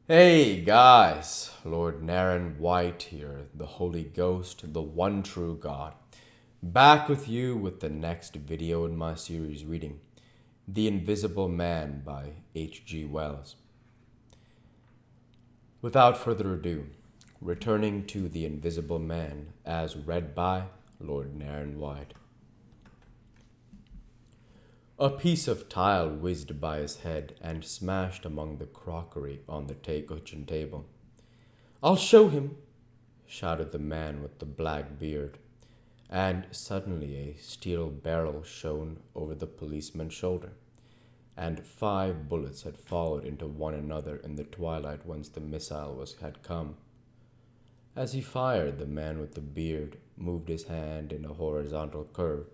Hey guys, Lord Naren White here, the Holy Ghost, the one true God. Back with you with the next video in my series reading, The Invisible Man by H.G. Wells. Without further ado, returning to The Invisible Man as read by Lord Naren White. A piece of tile whizzed by his head and smashed among the crockery on the kitchen table. "I'll show him!" shouted the man with the black beard, and suddenly a steel barrel shone over the policeman's shoulder, and 5 bullets had followed into one another in the twilight whence the missile had come. As he fired, the man with the beard moved his hand in a horizontal curve,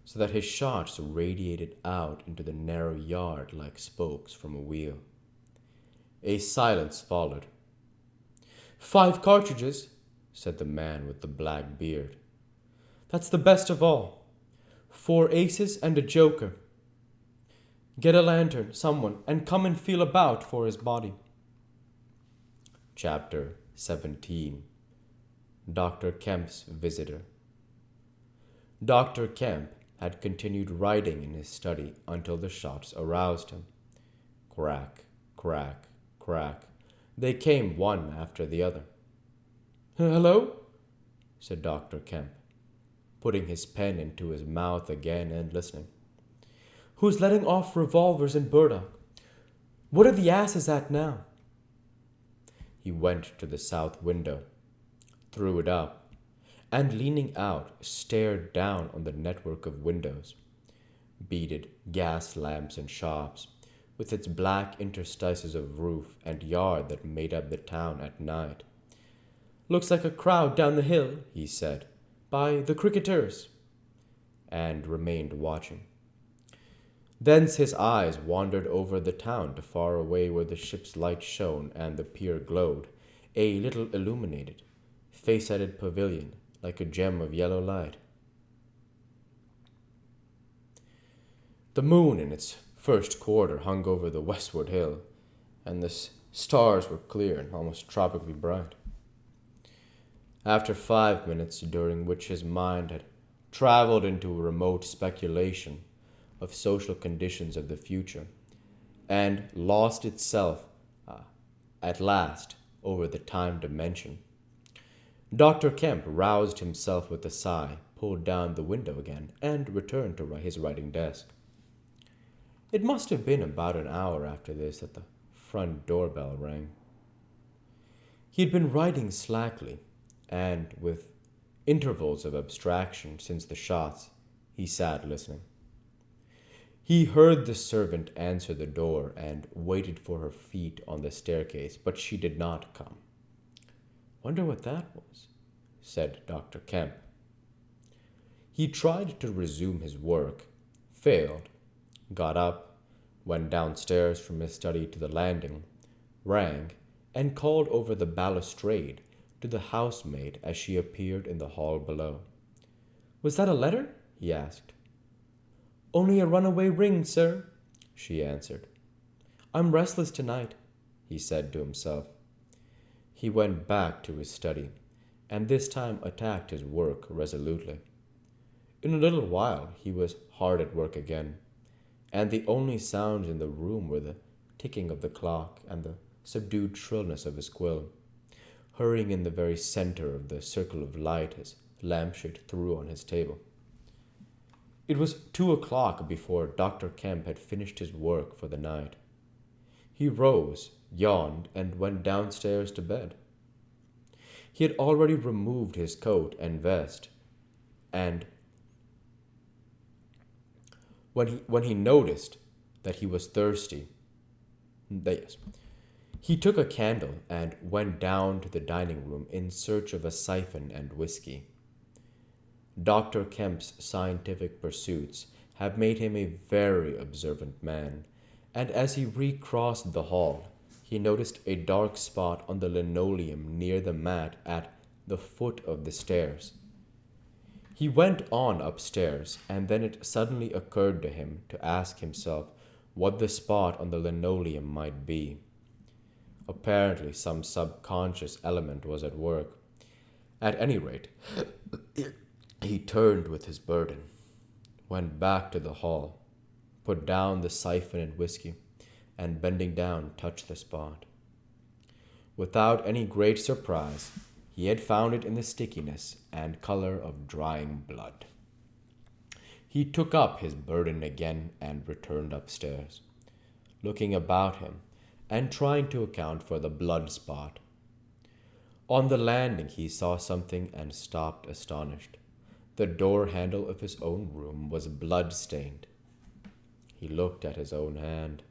so that his shots radiated out into the narrow yard like spokes from a wheel. A silence followed. "5 cartridges," said the man with the black beard. "That's the best of all. 4 aces and a joker. Get a lantern, someone, and come and feel about for his body." Chapter 17. Dr. Kemp's Visitor. Dr. Kemp had continued writing in his study until the shots aroused him. Crack, crack, crack. They came one after the other. "Hello?" said Dr. Kemp, putting his pen into his mouth again and listening. "Who's letting off revolvers in Burdock? What are the asses at now?" He went to the south window, threw it up, and leaning out, stared down on the network of windows, beaded gas lamps and shops, with its black interstices of roof and yard that made up the town at night. "Looks like a crowd down the hill," he said, "by the cricketers," and remained watching. Thence his eyes wandered over the town to far away where the ship's light shone and the pier glowed, a little illuminated, faceted pavilion, like a gem of yellow light. The moon in its first quarter hung over the westward hill, and the stars were clear and almost tropically bright. After 5 minutes, during which his mind had traveled into a remote speculation of social conditions of the future, and lost itself at last over the time dimension, Dr. Kemp roused himself with a sigh, pulled down the window again, and returned to his writing desk. It must have been about an hour after this that the front doorbell rang. He had been writing slackly, and with intervals of abstraction since the shots. He sat listening. He heard the servant answer the door and waited for her feet on the staircase, but she did not come. "Wonder what that was," said Dr. Kemp. He tried to resume his work, failed, got up, went downstairs from his study to the landing, rang, and called over the balustrade to the housemaid as she appeared in the hall below. "Was that a letter?" he asked. "Only a runaway ring, sir," she answered. "I'm restless tonight," he said to himself. He went back to his study, and this time attacked his work resolutely. In a little while he was hard at work again, and the only sounds in the room were the ticking of the clock and the subdued shrillness of his quill, hurrying in the very center of the circle of light his lampshade threw on his table. It was 2 o'clock before Dr. Kemp had finished his work for the night. He rose, yawned, and went downstairs to bed. He had already removed his coat and vest, and when he noticed that he was thirsty, yes, he took a candle and went down to the dining room in search of a siphon and whiskey. Dr. Kemp's scientific pursuits have made him a very observant man, and as he recrossed the hall, he noticed a dark spot on the linoleum near the mat at the foot of the stairs. He went on upstairs, and then it suddenly occurred to him to ask himself what the spot on the linoleum might be. Apparently, some subconscious element was at work. At any rate, he turned with his burden, went back to the hall, put down the siphon and whiskey, and bending down, touched the spot. Without any great surprise, he had found it in the stickiness and color of drying blood. He took up his burden again and returned upstairs, looking about him and trying to account for the blood spot. On the landing, he saw something and stopped astonished. The door handle of his own room was blood-stained. He looked at his own hand.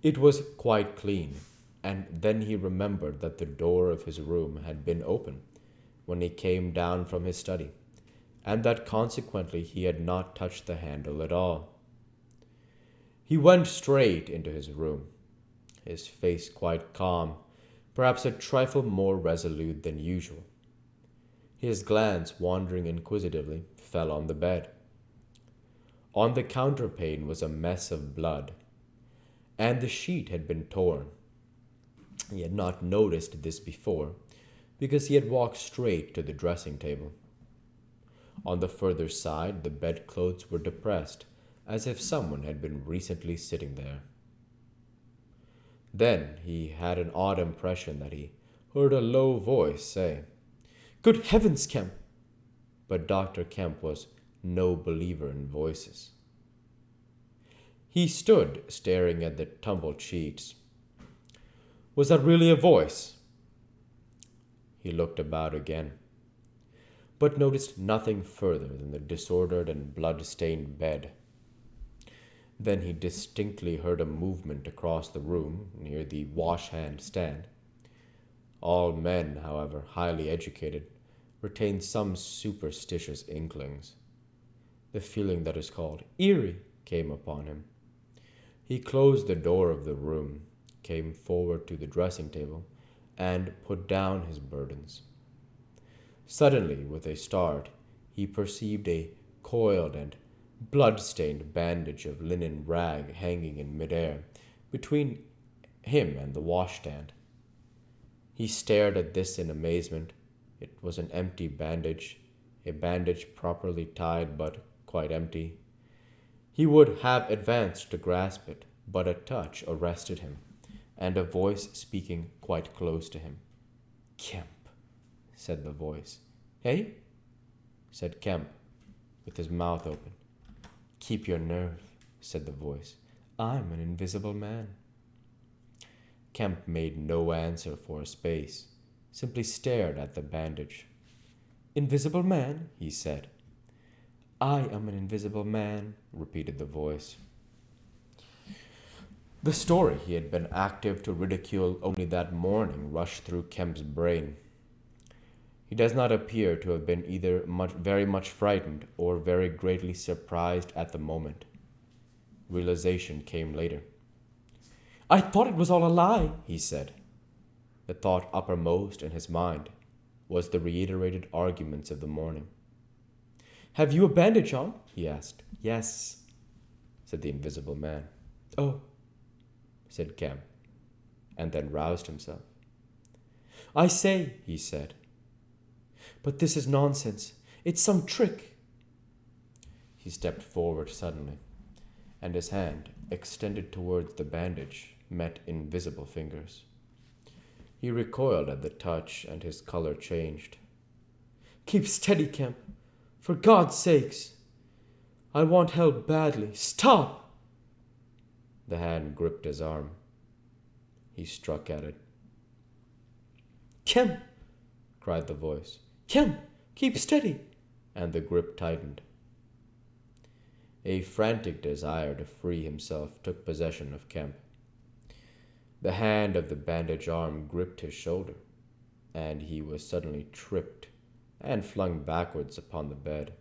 It was quite clean, and then he remembered that the door of his room had been open when he came down from his study, and that consequently he had not touched the handle at all. He went straight into his room, his face quite calm, perhaps a trifle more resolute than usual. His glance, wandering inquisitively, fell on the bed. On the counterpane was a mess of blood, and the sheet had been torn. He had not noticed this before, because he had walked straight to the dressing table. On the further side, the bedclothes were depressed, as if someone had been recently sitting there. Then he had an odd impression that he heard a low voice say, "Good heavens, Kemp!" But Dr. Kemp was no believer in voices. He stood staring at the tumbled sheets. Was that really a voice? He looked about again, but noticed nothing further than the disordered and blood-stained bed. Then he distinctly heard a movement across the room near the wash-hand stand. All men, however highly educated, retain some superstitious inklings. The feeling that is called eerie came upon him. He closed the door of the room, came forward to the dressing table, and put down his burdens. Suddenly, with a start, he perceived a coiled and blood-stained bandage of linen rag hanging in midair between him and the washstand. He stared at this in amazement. It was an empty bandage, a bandage properly tied but quite empty. He would have advanced to grasp it, but a touch arrested him, and a voice speaking quite close to him. "Kemp," said the voice. "Hey?" said Kemp, with his mouth open. "Keep your nerve," said the voice. "I'm an invisible man." Kemp made no answer for a space, simply stared at the bandage. "Invisible man?" he said. "I am an invisible man," repeated the voice. The story he had been active to ridicule only that morning rushed through Kemp's brain. He does not appear to have been either very much frightened or very greatly surprised at the moment. Realization came later. "I thought it was all a lie," he said. The thought uppermost in his mind was the reiterated arguments of the morning. "Have you a bandage on?" he asked. "Yes," said the invisible man. "Oh," said Kemp, and then roused himself. "I say," he said, "but this is nonsense. It's some trick." He stepped forward suddenly, and his hand, extended towards the bandage, met invisible fingers. He recoiled at the touch, and his color changed. "Keep steady, Kemp. For God's sakes. I want help badly. Stop!" The hand gripped his arm. He struck at it. "Kemp!" cried the voice. "Kemp! Keep steady!" And the grip tightened. A frantic desire to free himself took possession of Kemp. The hand of the bandaged arm gripped his shoulder, and he was suddenly tripped and flung backwards upon the bed.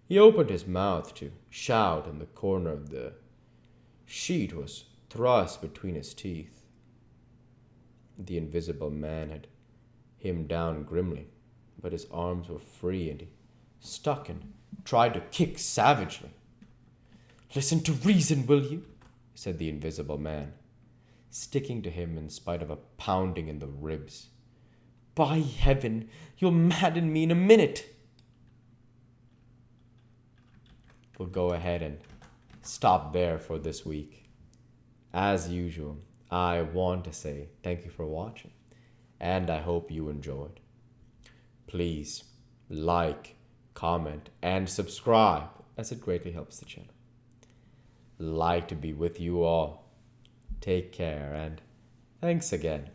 He opened his mouth to shout, and the corner of the sheet was thrust between his teeth. The invisible man had him down grimly, but his arms were free, and he stuck and tried to kick savagely. "Listen to reason, will you?" said the invisible man. sticking to him in spite of a pounding in the ribs. By heaven, you'll madden me in a minute! We'll go ahead and stop there for this week. As usual, I want to say thank you for watching, and I hope you enjoyed. Please like, comment, and subscribe, as it greatly helps the channel. Like to be with you all. Take care, and thanks again.